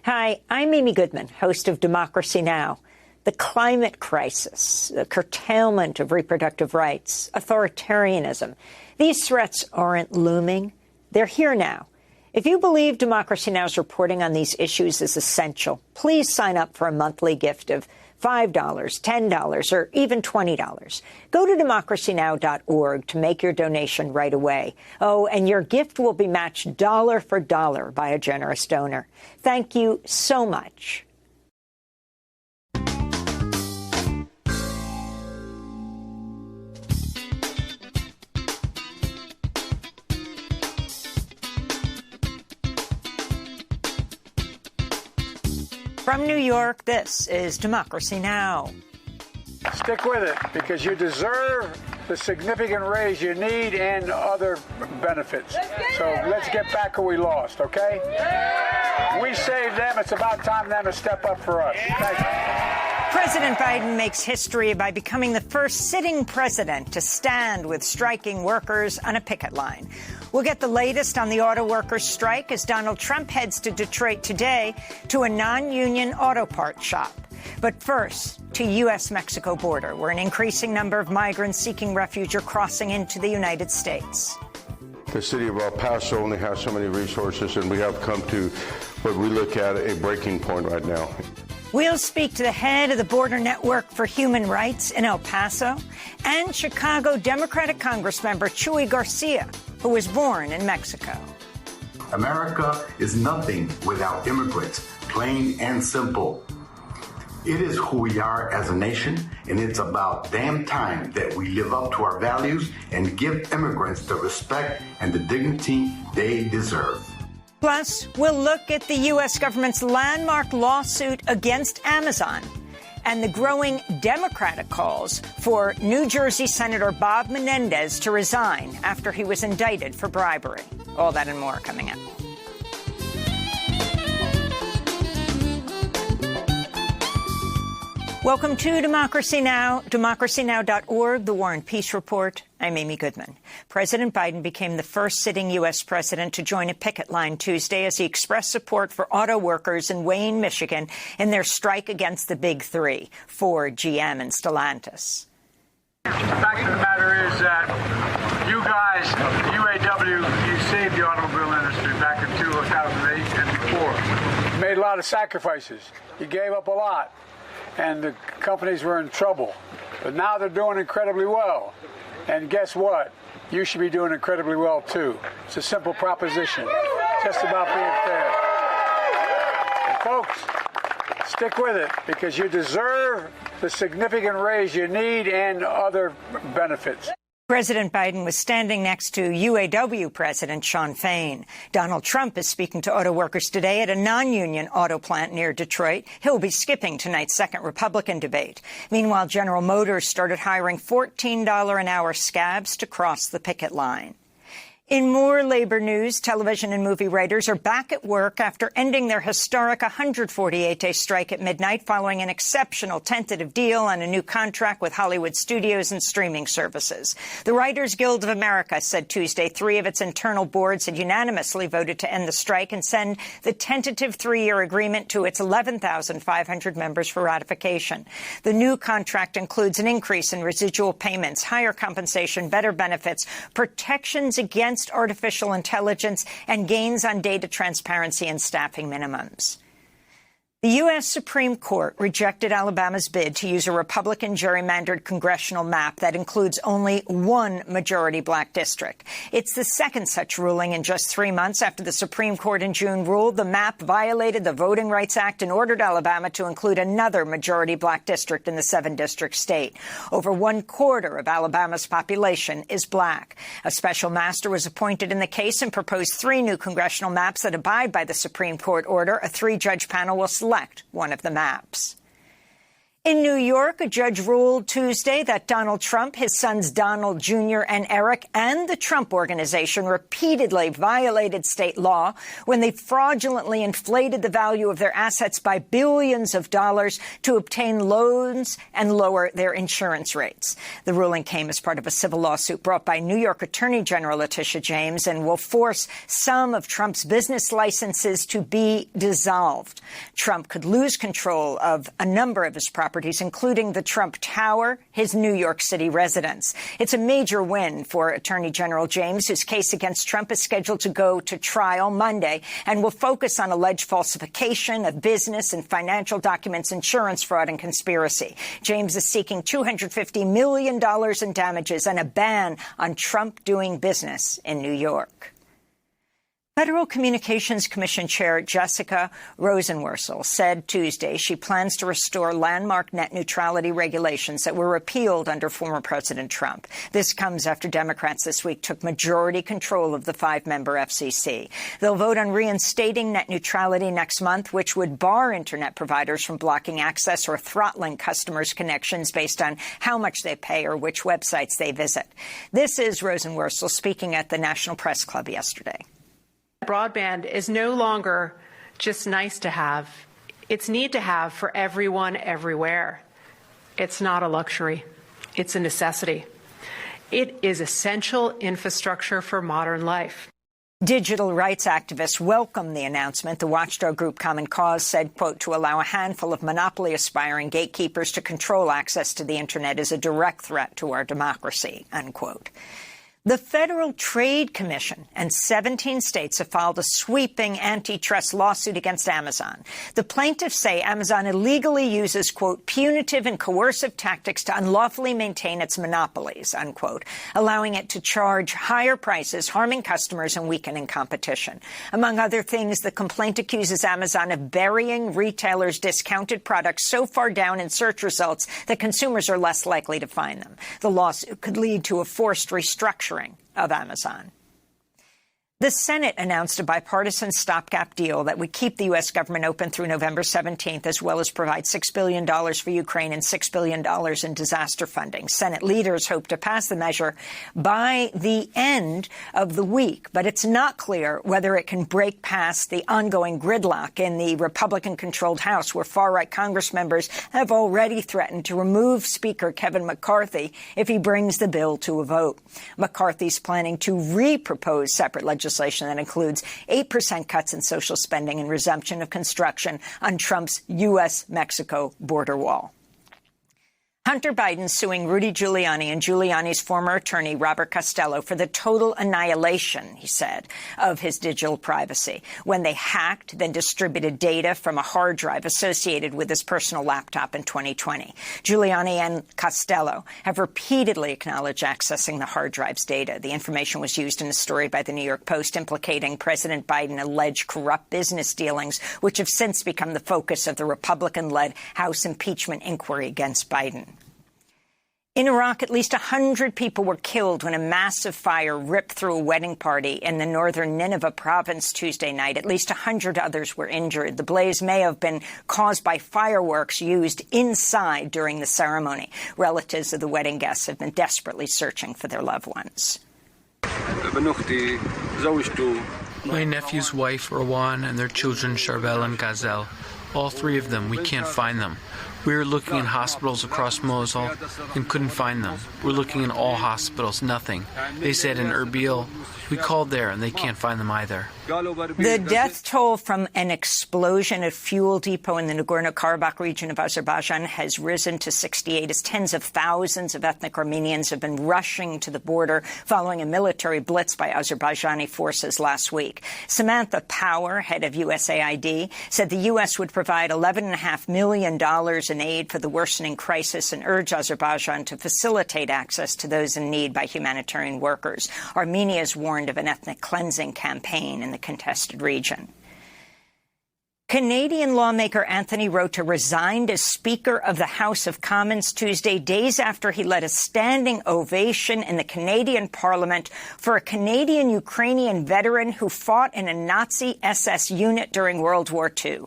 Hi, I'm Amy Goodman, host of Democracy Now! The climate crisis, the curtailment of reproductive rights, authoritarianism. These threats aren't looming. They're here now. If you believe Democracy Now!'s reporting on these issues is essential, please sign up for a monthly gift of $5, $10, or even $20. Go to democracynow.org to make your donation right away. Oh, and your gift will be matched dollar for dollar by a generous donor. Thank you so much. From New York, this is Democracy Now! Stick with it, because you deserve the significant raise you need and other benefits. So let's get back what we lost, okay? We saved them. It's about time them to step up for us. Thank you. President Biden makes history by becoming the first sitting president to stand with striking workers on a picket line. We'll get the latest on the auto workers' strike as Donald Trump heads to Detroit today to a non-union auto parts shop. But first, to U.S.-Mexico border, where an increasing number of migrants seeking refuge are crossing into the United States. The city of El Paso only has so many resources, and we have come to what we look at a breaking point right now. We'll speak to the head of the Border Network for Human Rights in El Paso and Chicago Democratic Congressmember Chuy Garcia, who was born in Mexico. America is nothing without immigrants, plain and simple. It is who we are as a nation, and it's about damn time that we live up to our values and give immigrants the respect and the dignity they deserve. Plus, we'll look at the U.S. government's landmark lawsuit against Amazon and the growing Democratic calls for New Jersey Senator Bob Menendez to resign after he was indicted for bribery. All that and more coming up. Welcome to Democracy Now!, democracynow.org, The War and Peace Report. I'm Amy Goodman. President Biden became the first sitting U.S. president to join a picket line Tuesday as he expressed support for auto workers in Wayne, Michigan, in their strike against the Big Three, Ford, GM, and Stellantis. The fact of the matter is that you guys, the UAW, you saved the automobile industry back in 2008 and before. You made a lot of sacrifices. You gave up a lot. And the companies were in trouble. But now they're doing incredibly well. And guess what? You should be doing incredibly well, too. It's a simple proposition. Just about being fair. And folks, stick with it, because you deserve the significant raise you need and other benefits. President Biden was standing next to UAW President Shawn Fain. Donald Trump is speaking to auto workers today at a non-union auto plant near Detroit. He'll be skipping tonight's second Republican debate. Meanwhile, General Motors started hiring $14 an hour scabs to cross the picket line. In more labor news, television and movie writers are back at work after ending their historic 148-day strike at midnight following an exceptional tentative deal on a new contract with Hollywood studios and streaming services. The Writers Guild of America said Tuesday 3 of its internal boards had unanimously voted to end the strike and send the tentative 3-year agreement to its 11,500 members for ratification. The new contract includes an increase in residual payments, higher compensation, better benefits, protections against artificial intelligence, and gains on data transparency and staffing minimums. The U.S. Supreme Court rejected Alabama's bid to use a Republican gerrymandered congressional map that includes only one majority black district. It's the second such ruling in just 3 months after the Supreme Court in June ruled the map violated the Voting Rights Act and ordered Alabama to include another majority black district in the 7-district state. Over 1/4 of Alabama's population is black. A special master was appointed in the case and proposed 3 new congressional maps that abide by the Supreme Court order. A 3-judge panel will select one of the maps. In New York, a judge ruled Tuesday that Donald Trump, his sons Donald Jr. and Eric, and the Trump Organization repeatedly violated state law when they fraudulently inflated the value of their assets by billions of dollars to obtain loans and lower their insurance rates. The ruling came as part of a civil lawsuit brought by New York Attorney General Letitia James and will force some of Trump's business licenses to be dissolved. Trump could lose control of a number of his properties, including the Trump Tower, his New York City residence. It's a major win for Attorney General James, whose case against Trump is scheduled to go to trial Monday and will focus on alleged falsification of business and financial documents, insurance fraud, and conspiracy. James is seeking $250 million in damages and a ban on Trump doing business in New York. Federal Communications Commission Chair Jessica Rosenworcel said Tuesday she plans to restore landmark net neutrality regulations that were repealed under former President Trump. This comes after Democrats this week took majority control of the 5-member FCC. They'll vote on reinstating net neutrality next month, which would bar Internet providers from blocking access or throttling customers' connections based on how much they pay or which websites they visit. This is Rosenworcel speaking at the National Press Club yesterday. Broadband is no longer just nice to have. It's need to have for everyone, everywhere. It's not a luxury. It's a necessity. It is essential infrastructure for modern life. Digital rights activists welcome the announcement. The watchdog group Common Cause said, quote, to allow a handful of monopoly-aspiring gatekeepers to control access to the Internet is a direct threat to our democracy, unquote. The Federal Trade Commission and 17 states have filed a sweeping antitrust lawsuit against Amazon. The plaintiffs say Amazon illegally uses, quote, punitive and coercive tactics to unlawfully maintain its monopolies, unquote, allowing it to charge higher prices, harming customers and weakening competition. Among other things, the complaint accuses Amazon of burying retailers' discounted products so far down in search results that consumers are less likely to find them. The lawsuit could lead to a forced restructuring of Amazon. The Senate announced a bipartisan stopgap deal that would keep the U.S. government open through November 17th, as well as provide $6 billion for Ukraine and $6 billion in disaster funding. Senate leaders hope to pass the measure by the end of the week, but it's not clear whether it can break past the ongoing gridlock in the Republican-controlled House, where far-right Congress members have already threatened to remove Speaker Kevin McCarthy if he brings the bill to a vote. McCarthy's planning to re-propose separate legislation that includes 8% cuts in social spending and resumption of construction on Trump's U.S.-Mexico border wall. Hunter Biden suing Rudy Giuliani and Giuliani's former attorney, Robert Costello, for the total annihilation, he said, of his digital privacy when they hacked, then distributed data from a hard drive associated with his personal laptop in 2020. Giuliani and Costello have repeatedly acknowledged accessing the hard drive's data. The information was used in a story by the New York Post implicating President Biden alleged corrupt business dealings, which have since become the focus of the Republican-led House impeachment inquiry against Biden. In Iraq, at least 100 people were killed when a massive fire ripped through a wedding party in the northern Nineveh province Tuesday night. At least 100 others were injured. The blaze may have been caused by fireworks used inside during the ceremony. Relatives of the wedding guests have been desperately searching for their loved ones. My nephew's wife, Rowan, and their children, Charbel and Gazelle. All three of them, we can't find them. We were looking in hospitals across Mosul and couldn't find them. We're looking in all hospitals, nothing. They said in Erbil. We called there and they can't find them either. The death toll from an explosion at fuel depot in the Nagorno-Karabakh region of Azerbaijan has risen to 68 as tens of thousands of ethnic Armenians have been rushing to the border following a military blitz by Azerbaijani forces last week. Samantha Power, head of USAID, said the U.S. would provide $11.5 million in aid for the worsening crisis and urge Azerbaijan to facilitate access to those in need by humanitarian workers. Armenia has warned of an ethnic cleansing campaign in the contested region. Canadian lawmaker Anthony Rota resigned as Speaker of the House of Commons Tuesday, days after he led a standing ovation in the Canadian Parliament for a Canadian-Ukrainian veteran who fought in a Nazi SS unit during World War II.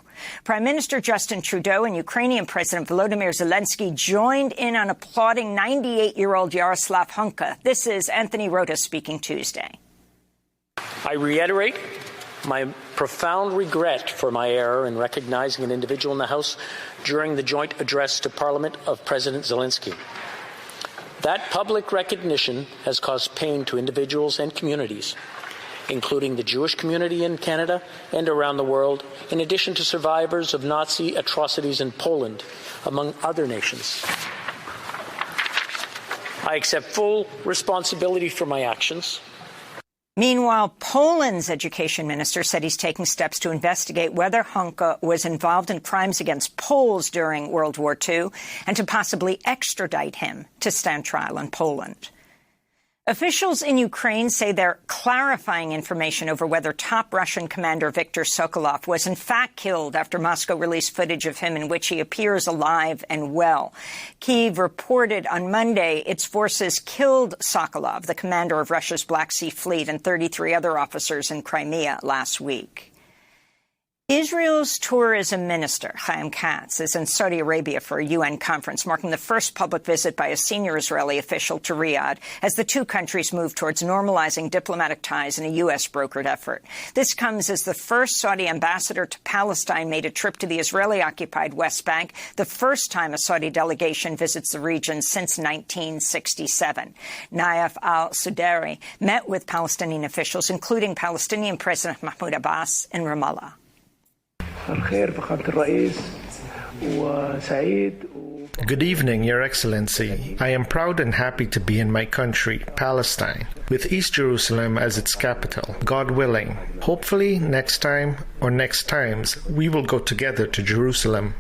Prime Minister Justin Trudeau and Ukrainian President Volodymyr Zelensky joined in on applauding 98-year-old Yaroslav Hunka. This is Anthony Rota speaking Tuesday. I reiterate my profound regret for my error in recognizing an individual in the House during the joint address to Parliament of President Zelensky. That public recognition has caused pain to individuals and communities, including the Jewish community in Canada and around the world, in addition to survivors of Nazi atrocities in Poland, among other nations. I accept full responsibility for my actions. Meanwhile, Poland's education minister said he's taking steps to investigate whether Hunka was involved in crimes against Poles during World War II and to possibly extradite him to stand trial in Poland. Officials in Ukraine say they're clarifying information over whether top Russian commander Viktor Sokolov was in fact killed after Moscow released footage of him in which he appears alive and well. Kyiv reported on Monday its forces killed Sokolov, the commander of Russia's Black Sea Fleet, and 33 other officers in Crimea last week. Israel's tourism minister, Chaim Katz, is in Saudi Arabia for a UN conference, marking the first public visit by a senior Israeli official to Riyadh as the two countries move towards normalizing diplomatic ties in a U.S.-brokered effort. This comes as the first Saudi ambassador to Palestine made a trip to the Israeli-occupied West Bank, the first time a Saudi delegation visits the region since 1967. Nayef al-Suderi met with Palestinian officials, including Palestinian President Mahmoud Abbas, in Ramallah. Good evening, Your Excellency. I am proud and happy to be in my country, Palestine, with East Jerusalem as its capital. God willing, hopefully next time or next times, we will go together to Jerusalem.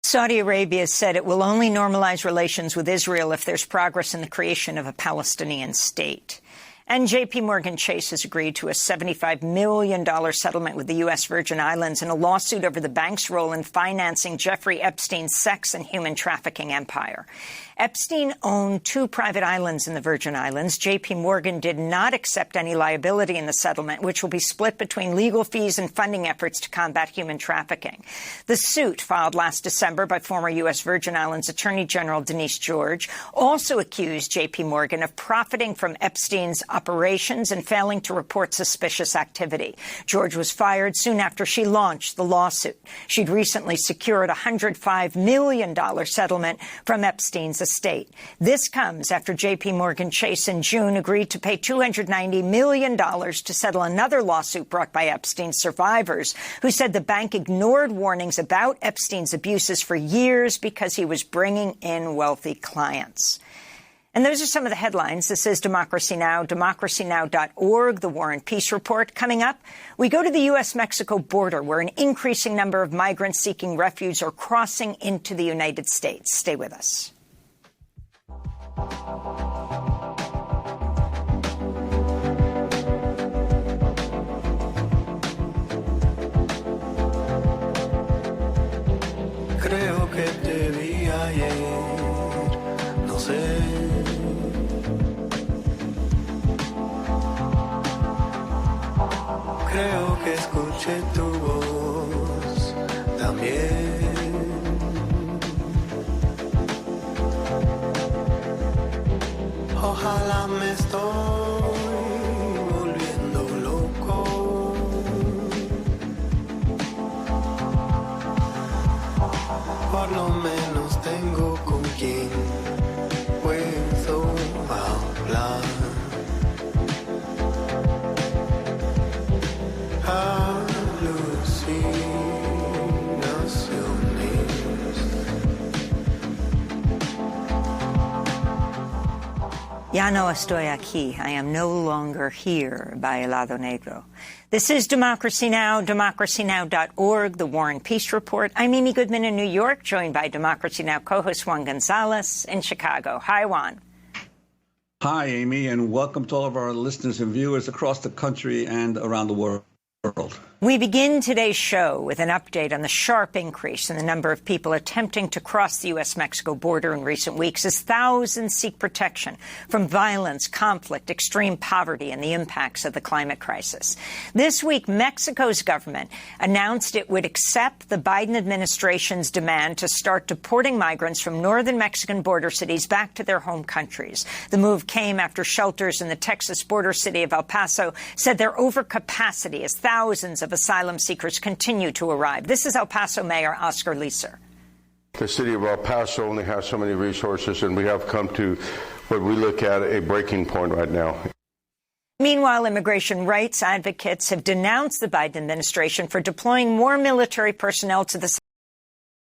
Saudi Arabia said it will only normalize relations with Israel if there's progress in the creation of a Palestinian state. And J.P. Morgan Chase has agreed to a $75 million settlement with the U.S. Virgin Islands in a lawsuit over the bank's role in financing Jeffrey Epstein's sex and human trafficking empire. Epstein owned 2 private islands in the Virgin Islands. J.P. Morgan did not accept any liability in the settlement, which will be split between legal fees and funding efforts to combat human trafficking. The suit, filed last December by former U.S. Virgin Islands Attorney General Denise George, also accused J.P. Morgan of profiting from Epstein's operations and failing to report suspicious activity. George was fired soon after she launched the lawsuit. She'd recently secured a $105 million settlement from Epstein's estate. This comes after J.P. Morgan Chase in June agreed to pay $290 million to settle another lawsuit brought by Epstein's survivors, who said the bank ignored warnings about Epstein's abuses for years because he was bringing in wealthy clients. And those are some of the headlines. This is Democracy Now!, democracynow.org, the War and Peace Report. Coming up, we go to the U.S.-Mexico border, where an increasing number of migrants seeking refuge are crossing into the United States. Stay with us. Creo que te vi ayer, no sé. Creo que escuché tu voz también. Ojalá me estoy volviendo loco. Por lo menos tengo con quien puedo hablar. Ya no estoy aquí. I am no longer here by El Lado Negro. This is Democracy Now!, democracynow.org, the War and Peace Report. I'm Amy Goodman in New York, joined by Democracy Now! Co-host Juan Gonzalez in Chicago. Hi, Juan. Hi, Amy, and welcome to all of our listeners and viewers across the country and around the world. We begin today's show with an update on the sharp increase in the number of people attempting to cross the U.S.-Mexico border in recent weeks as thousands seek protection from violence, conflict, extreme poverty, and the impacts of the climate crisis. This week, Mexico's government announced it would accept the Biden administration's demand to start deporting migrants from northern Mexican border cities back to their home countries. The move came after shelters in the Texas border city of El Paso said they're over capacity as thousands of asylum seekers continue to arrive. This is El Paso Mayor Oscar Leeser. The city of El Paso only has so many resources, and we have come to what we look at a breaking point right now. Meanwhile, immigration rights advocates have denounced the Biden administration for deploying more military personnel to the